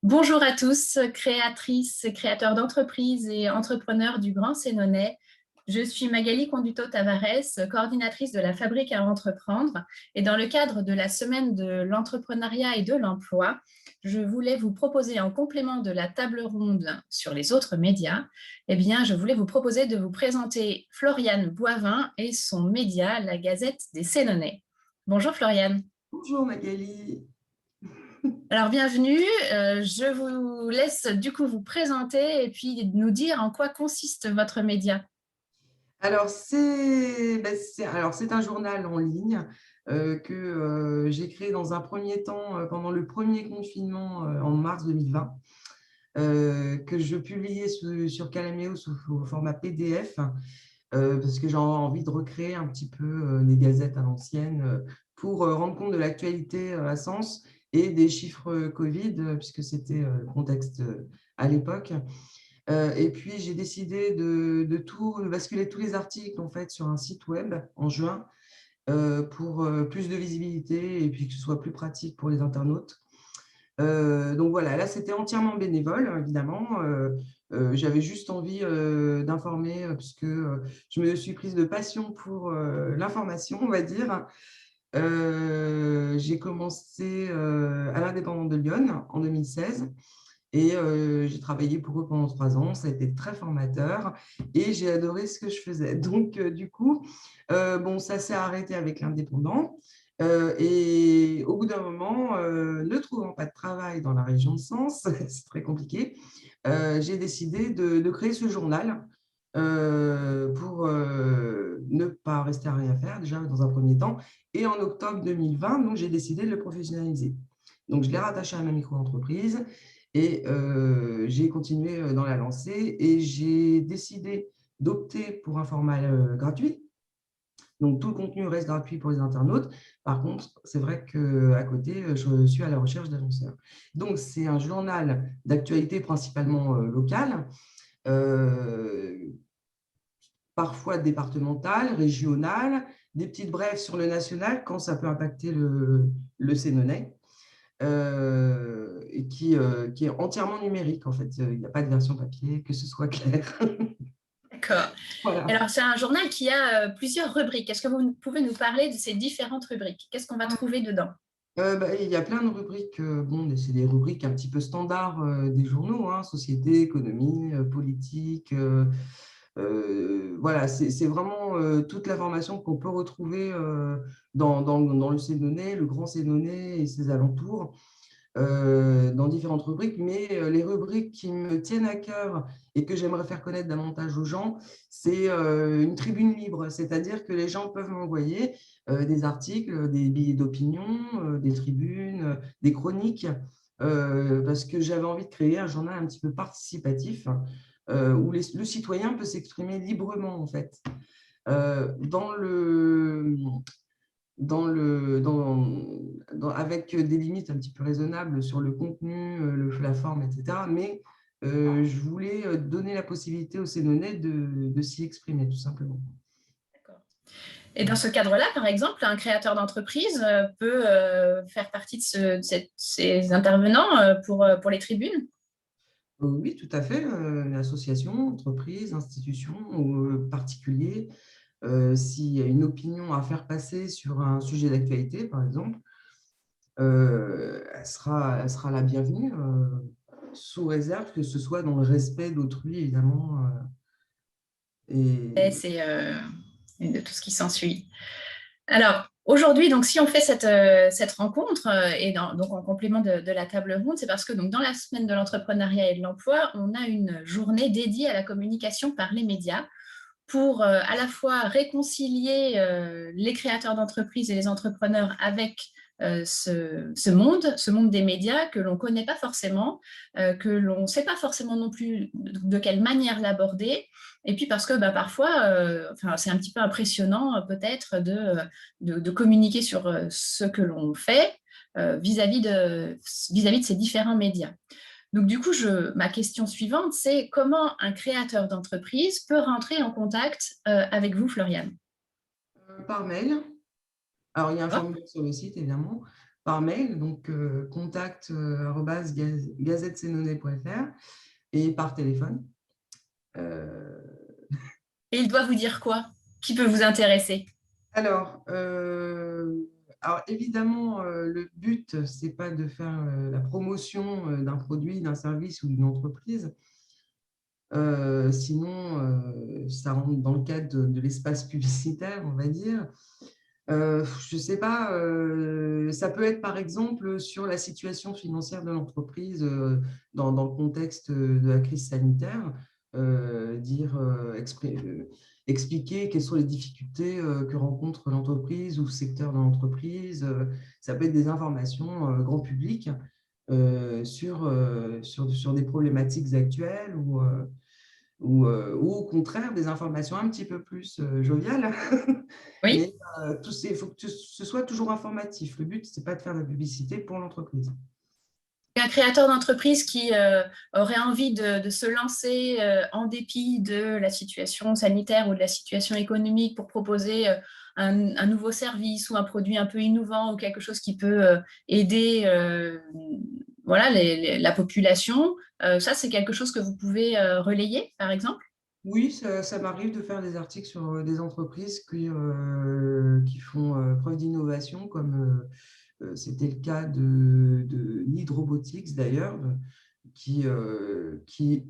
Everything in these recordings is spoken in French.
Bonjour à tous, créatrices et créateurs d'entreprises et entrepreneurs du Grand Sénonais. Je suis Magali Conduto-Tavares, coordinatrice de la Fabrique à entreprendre. Et dans le cadre de la semaine de l'entrepreneuriat et de l'emploi, je voulais vous proposer, en complément de la table ronde sur les autres médias, je voulais vous proposer de vous présenter Floriane Boivin et son média, la Gazette des Sénonais. Bonjour Floriane. Bonjour Magali. Alors, bienvenue. Je vous laisse du coup vous présenter et puis nous dire en quoi consiste votre média. Alors, c'est un journal en ligne que j'ai créé dans un premier temps pendant le premier confinement en mars 2020, que je publiais sur Calaméo au format PDF parce que j'ai envie de recréer un petit peu les gazettes à l'ancienne pour rendre compte de l'actualité à Sens et des chiffres Covid, puisque c'était le contexte à l'époque. Et puis, j'ai décidé de tout basculer tous les articles en fait, sur un site web en juin pour plus de visibilité et puis que ce soit plus pratique pour les internautes. Donc voilà, là, c'était entièrement bénévole, évidemment. J'avais juste envie d'informer puisque je me suis prise de passion pour l'information, on va dire. J'ai commencé à l'Indépendant de Lyon en 2016. Et j'ai travaillé pour eux pendant 3 ans. Ça a été très formateur et j'ai adoré ce que je faisais. Donc, du coup, bon, ça s'est arrêté avec l'Indépendant. Et au bout d'un moment, ne trouvant pas de travail dans la région de Sens, c'est très compliqué, j'ai décidé de créer ce journal pour ne pas rester à rien faire, déjà dans un premier temps. Et en octobre 2020, donc, j'ai décidé de le professionnaliser. Donc, je l'ai rattaché à ma micro-entreprise et j'ai continué dans la lancée et j'ai décidé d'opter pour un format gratuit. Donc, tout le contenu reste gratuit pour les internautes. Par contre, c'est vrai qu'à côté, je suis à la recherche d'annonceurs. Donc, c'est un journal d'actualité principalement locale, euh, parfois départementale, régionale, des petites brèves sur le national quand ça peut impacter le Sénonais. Et qui est entièrement numérique, en fait. Il n'y a pas de version papier, que ce soit clair. D'accord. Voilà. Alors, c'est un journal qui a plusieurs rubriques. Est-ce que vous pouvez nous parler de ces différentes rubriques? Qu'est-ce qu'on va trouver dedans? Il y a plein de rubriques. Bon, c'est des rubriques un petit peu standards des journaux, hein, société, économie, politique. Voilà, c'est vraiment toute l'information qu'on peut retrouver dans le Sénonais, le Grand Sénonais et ses alentours. Dans différentes rubriques, mais les rubriques qui me tiennent à cœur et que j'aimerais faire connaître davantage aux gens, c'est une tribune libre, c'est-à-dire que les gens peuvent m'envoyer des articles, des billets d'opinion, des tribunes, des chroniques, parce que j'avais envie de créer un journal un petit peu participatif où le citoyen peut s'exprimer librement, en fait. Dans le, avec des limites un petit peu raisonnables sur le contenu, la forme, etc. Mais je voulais donner la possibilité aux Sénonais de s'y exprimer, tout simplement. D'accord. Et dans ce cadre-là, par exemple, un créateur d'entreprise peut faire partie de ces intervenants pour les tribunes? Oui, tout à fait. Association, entreprise, institution ou particulier, s'il y a une opinion à faire passer sur un sujet d'actualité, par exemple, elle sera la bienvenue, sous réserve que ce soit dans le respect d'autrui, évidemment. Et Et et de tout ce qui s'ensuit. Alors, aujourd'hui, donc, si on fait cette rencontre, donc en complément de la table ronde, c'est parce que donc, dans la semaine de l'entrepreneuriat et de l'emploi, on a une journée dédiée à la communication par les médias pour à la fois réconcilier les créateurs d'entreprises et les entrepreneurs avec ce monde des médias que l'on ne connaît pas forcément, que l'on ne sait pas forcément non plus de quelle manière l'aborder. Et puis parce que parfois, c'est un petit peu impressionnant peut-être de communiquer sur ce que l'on fait vis-à-vis de ces différents médias. Donc, du coup, ma question suivante, c'est comment un créateur d'entreprise peut rentrer en contact avec vous, Floriane? par mail, alors il y a un D'accord. formulaire sur le site, évidemment, par mail, donc contact @gazettesenonais.fr et par téléphone. Euh, Et il doit vous dire quoi? Qui peut vous intéresser? alors, alors, évidemment, le but, c'est pas de faire la promotion d'un produit, d'un service ou d'une entreprise. Sinon, ça rentre dans le cadre de l'espace publicitaire, on va dire. Je ne sais pas, ça peut être par exemple sur la situation financière de l'entreprise dans le contexte de la crise sanitaire, expliquer quelles sont les difficultés que rencontre l'entreprise ou le secteur de l'entreprise. Ça peut être des informations grand public sur des problématiques actuelles ou au contraire des informations un petit peu plus joviales. Oui. Mais il faut que ce soit toujours informatif. Le but, ce n'est pas de faire de la publicité pour l'entreprise. Un créateur d'entreprise qui aurait envie de se lancer en dépit de la situation sanitaire ou de la situation économique pour proposer un nouveau service ou un produit un peu innovant ou quelque chose qui peut aider voilà, la population, ça, c'est quelque chose que vous pouvez relayer, par exemple? Oui, ça m'arrive de faire des articles sur des entreprises qui font preuve d'innovation, comme c'était le cas de Nid Robotics d'ailleurs, qui,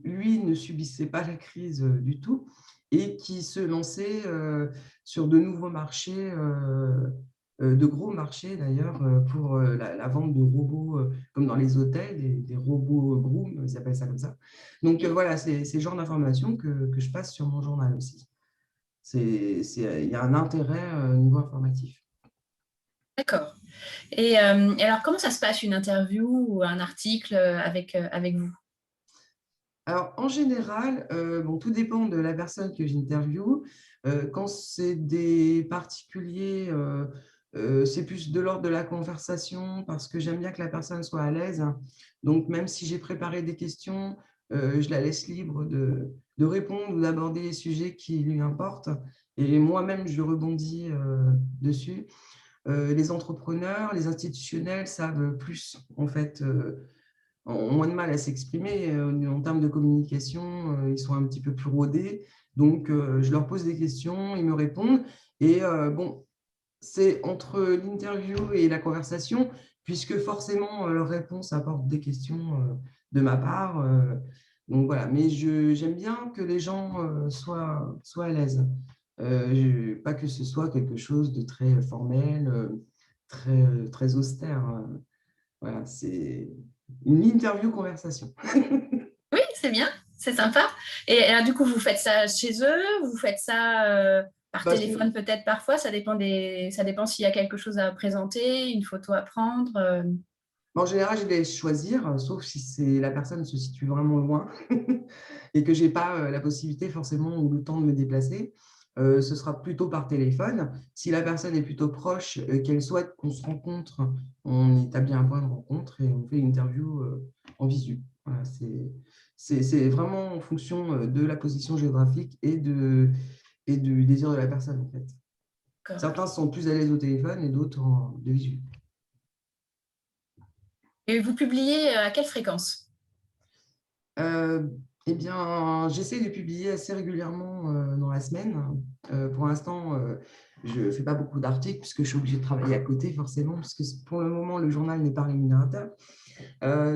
lui, ne subissait pas la crise du tout et qui se lançait sur de nouveaux marchés, de gros marchés d'ailleurs, pour la vente de robots, comme dans les hôtels, des robots groom, ils appellent ça comme ça. Donc voilà, c'est le genre d'informations que je passe sur mon journal aussi. Il y a un intérêt au niveau informatif. D'accord. Et alors, comment ça se passe une interview ou un article avec vous? Alors, en général, bon, tout dépend de la personne que j'interviewe. Quand c'est des particuliers, c'est plus de l'ordre de la conversation parce que j'aime bien que la personne soit à l'aise. Donc, même si j'ai préparé des questions, je la laisse libre de répondre ou d'aborder les sujets qui lui importent. Et moi-même, je rebondis dessus. Les entrepreneurs, les institutionnels savent plus, en fait, ont moins de mal à s'exprimer. En termes de communication, ils sont un petit peu plus rodés. Donc, je leur pose des questions, ils me répondent. Et bon, c'est entre l'interview et la conversation, puisque forcément, leurs réponses apportent des questions de ma part. Donc voilà, mais j'aime bien que les gens soient à l'aise. Pas que ce soit quelque chose de très formel, très austère. Voilà, c'est une interview conversation. Oui, c'est bien, c'est sympa. Et alors, du coup, vous faites ça chez eux, vous faites ça par Parce téléphone que, peut-être parfois, ça dépend s'il y a quelque chose à présenter, une photo à prendre. en général, je vais choisir, sauf si la personne se situe vraiment loin et que je n'ai pas la possibilité forcément ou le temps de me déplacer. Ce sera plutôt par téléphone. Si la personne est plutôt proche, qu'elle souhaite qu'on se rencontre, on établit un point de rencontre et on fait une interview en visu. Voilà, c'est vraiment en fonction de la position géographique et du désir de la personne, en fait. D'accord. Certains sont plus à l'aise au téléphone et d'autres de visu. Et vous publiez à quelle fréquence? Euh, eh bien, j'essaie de publier assez régulièrement dans la semaine. Pour l'instant, je ne fais pas beaucoup d'articles puisque je suis obligée de travailler à côté, forcément, parce que pour le moment, le journal n'est pas rémunérateur.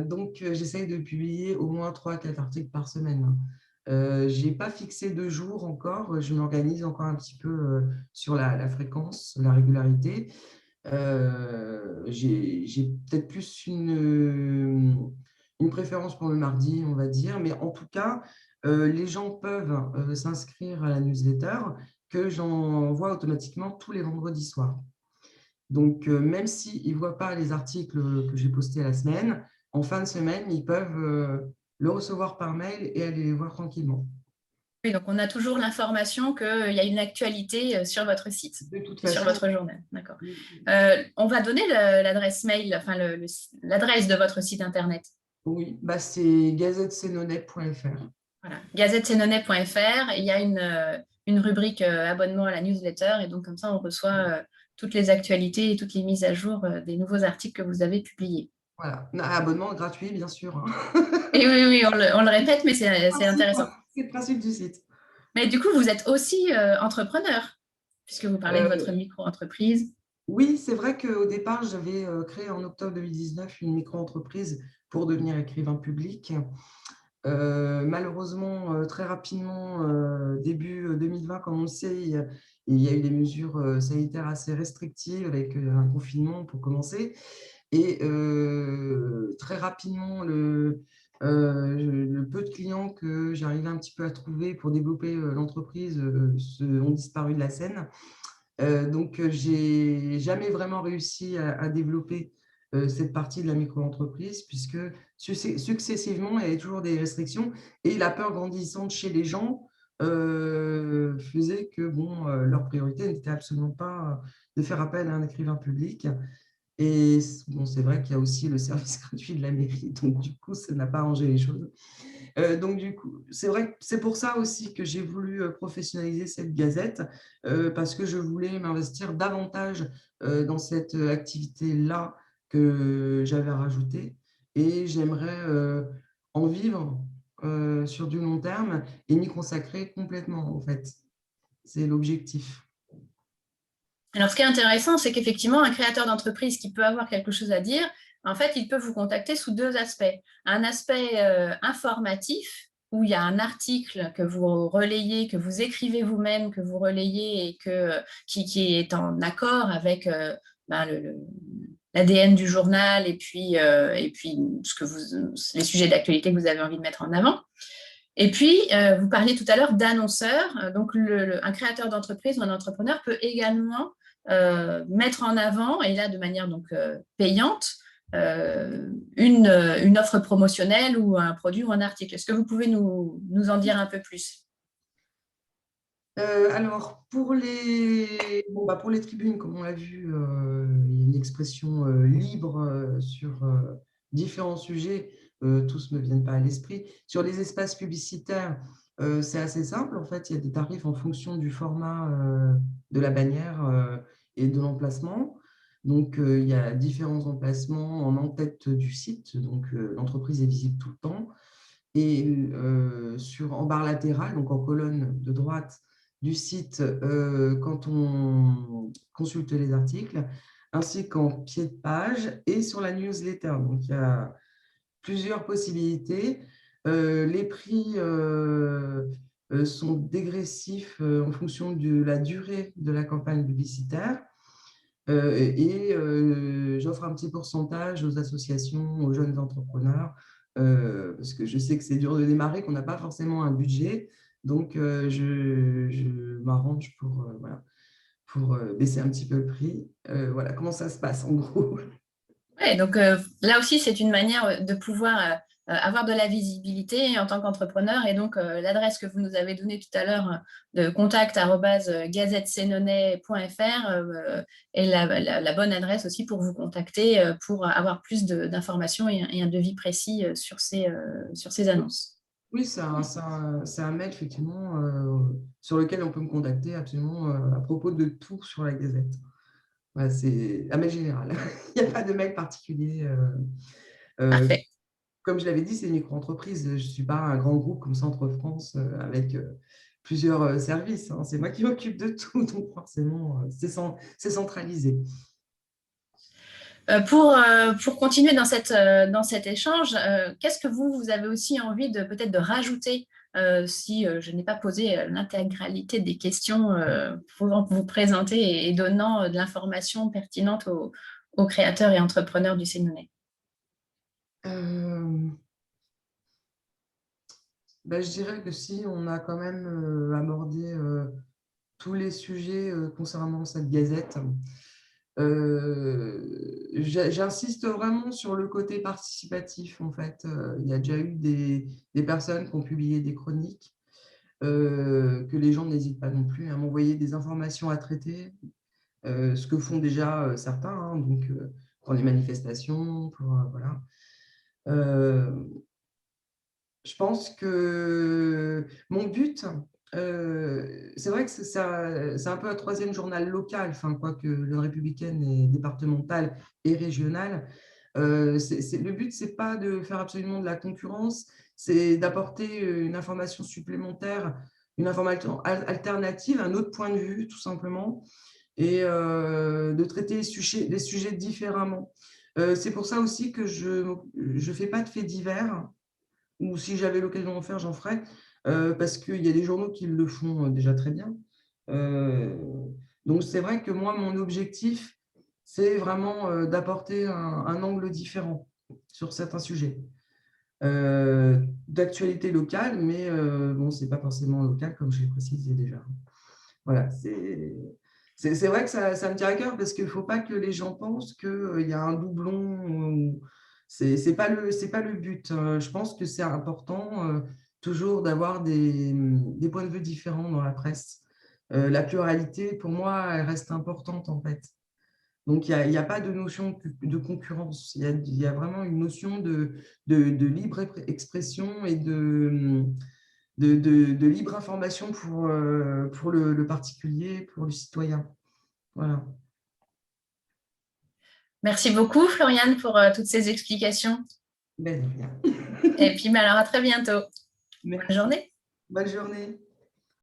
Donc, j'essaie de publier au moins 3 à 4 articles par semaine. Je n'ai pas fixé de jour encore. Je m'organise encore un petit peu sur la fréquence, la régularité. J'ai peut-être plus une préférence pour le mardi, on va dire, mais en tout cas, les gens peuvent s'inscrire à la newsletter que j'envoie automatiquement tous les vendredis soirs. Donc, même s'ils ne voient pas les articles que j'ai postés la semaine, en fin de semaine, ils peuvent le recevoir par mail et aller les voir tranquillement. Oui, donc on a toujours l'information qu'il y a une actualité sur votre site De toute et sur façon, votre journal. D'accord. On va donner l'adresse mail, enfin l'adresse de votre site internet. oui, bah, c'est gazettesenonais.fr. Voilà, gazettesenonais.fr. Il y a une rubrique abonnement à la newsletter et donc comme ça on reçoit toutes les actualités et toutes les mises à jour des nouveaux articles que vous avez publiés. Voilà. Un abonnement gratuit, bien sûr, hein. Et oui, oui, on le répète, mais c'est Principe, intéressant. c'est le principe du site. Mais du coup, vous êtes aussi entrepreneur, puisque vous parlez de votre Euh, micro-entreprise. oui, c'est vrai qu'au départ, j'avais créé en octobre 2019 une micro-entreprise pour devenir écrivain public. Malheureusement, très rapidement, début 2020, comme on le sait, il y a eu des mesures sanitaires assez restrictives avec un confinement pour commencer. Et très rapidement, le peu de clients que j'arrivais un petit peu à trouver pour développer l'entreprise ont disparu de la scène. Donc, j'ai jamais vraiment réussi à développer cette partie de la micro-entreprise puisque successivement, il y avait toujours des restrictions et la peur grandissante chez les gens faisait que bon, leur priorité n'était absolument pas de faire appel à un écrivain public. Et bon, c'est vrai qu'il y a aussi le service gratuit de la mairie, donc du coup, ça n'a pas arrangé les choses. Donc, du coup, c'est vrai que c'est pour ça aussi que j'ai voulu professionnaliser cette gazette, parce que je voulais m'investir davantage dans cette activité-là que j'avais rajoutée. Et j'aimerais en vivre sur du long terme et m'y consacrer complètement, en fait. C'est l'objectif. Alors, ce qui est intéressant, c'est qu'effectivement, un créateur d'entreprise qui peut avoir quelque chose à dire, en fait, il peut vous contacter sous deux aspects. Un aspect informatif, où il y a un article que vous relayez, que vous écrivez vous-même, que vous relayez et qui est en accord avec ben, l'ADN du journal et puis les sujets d'actualité que vous avez envie de mettre en avant. Et puis, vous parliez tout à l'heure d'annonceurs. Donc, un créateur d'entreprise ou un entrepreneur peut également mettre en avant, et là de manière donc payante, une offre promotionnelle ou un produit ou un article. Est-ce que vous pouvez nous en dire un peu plus? Alors, pour les tribunes, comme on l'a vu, il y a une expression libre sur différents sujets. Tous ne me viennent pas à l'esprit. Sur les espaces publicitaires, c'est assez simple. En fait, il y a des tarifs en fonction du format de la bannière et de l'emplacement. Donc, il y a différents emplacements en en-tête du site. Donc, l'entreprise est visible tout le temps. Et en barre latérale, donc en colonne de droite du site, quand on consulte les articles, ainsi qu'en pied de page et sur la newsletter. Donc, il y a plusieurs possibilités. Les prix sont dégressifs en fonction de la durée de la campagne publicitaire. Et j'offre un petit pourcentage aux associations, aux jeunes entrepreneurs, parce que je sais que c'est dur de démarrer, qu'on n'a pas forcément un budget. Donc, je m'arrange voilà, pour baisser un petit peu le prix. Voilà comment ça se passe en gros. Ouais, donc là aussi, c'est une manière de pouvoir avoir de la visibilité en tant qu'entrepreneur. Et donc, l'adresse que vous nous avez donnée tout à l'heure de contact@gazettesenonet.fr est la bonne adresse aussi pour vous contacter, pour avoir plus d'informations et un devis précis sur ces annonces. Oui, c'est un mail effectivement sur lequel on peut me contacter absolument à propos de tout sur la Gazette. Ouais, c'est un mail général. Il n'y a pas de mail particulier. Euh, Parfait. Comme je l'avais dit, c'est une micro-entreprise. Je ne suis pas un grand groupe comme Centre France avec plusieurs services, hein. C'est moi qui m'occupe de tout, donc forcément, c'est centralisé. Pour continuer dans cet échange, qu'est-ce que vous avez aussi envie de peut-être de rajouter si je n'ai pas posé l'intégralité des questions pour vous présenter et donnant de l'information pertinente aux créateurs et entrepreneurs du Sénonais? Euh, je dirais que si on a quand même abordé tous les sujets concernant cette gazette, j'insiste vraiment sur le côté participatif, en fait. Il y a déjà eu des personnes qui ont publié des chroniques, que les gens n'hésitent pas non plus à m'envoyer des informations à traiter, ce que font déjà certains, hein, donc pour les manifestations, voilà. Euh, je pense que mon but, C'est vrai que c'est un peu un troisième journal local, enfin, quoique le Républicaine est départementale et régionale. Le but, c'est pas de faire absolument de la concurrence, c'est d'apporter une information supplémentaire, une information alternative, un autre point de vue, tout simplement, et de traiter les sujets différemment. C'est pour ça aussi que je ne fais pas de faits divers, ou si j'avais l'occasion d'en faire, j'en ferais, parce qu'il y a des journaux qui le font déjà très bien. Euh, donc, c'est vrai que moi, mon objectif, c'est vraiment d'apporter un angle différent sur certains sujets. D'actualité locale, mais bon, c'est pas forcément local, comme je l'ai précisé déjà. Voilà, c'est vrai que ça me tient à cœur parce qu'il ne faut pas que les gens pensent qu'il y a un doublon. C'est pas le but. Je pense que c'est important toujours d'avoir des points de vue différents dans la presse. La pluralité, pour moi, elle reste importante en fait. Donc, il y a pas de notion de concurrence. Il y a vraiment une notion de libre expression et de libre information pour le particulier, pour le citoyen. Voilà. Merci beaucoup, Floriane, pour toutes ces explications. Ben, de rien. Et puis, alors, à très bientôt. Bonne Merci. journée. Bonne journée.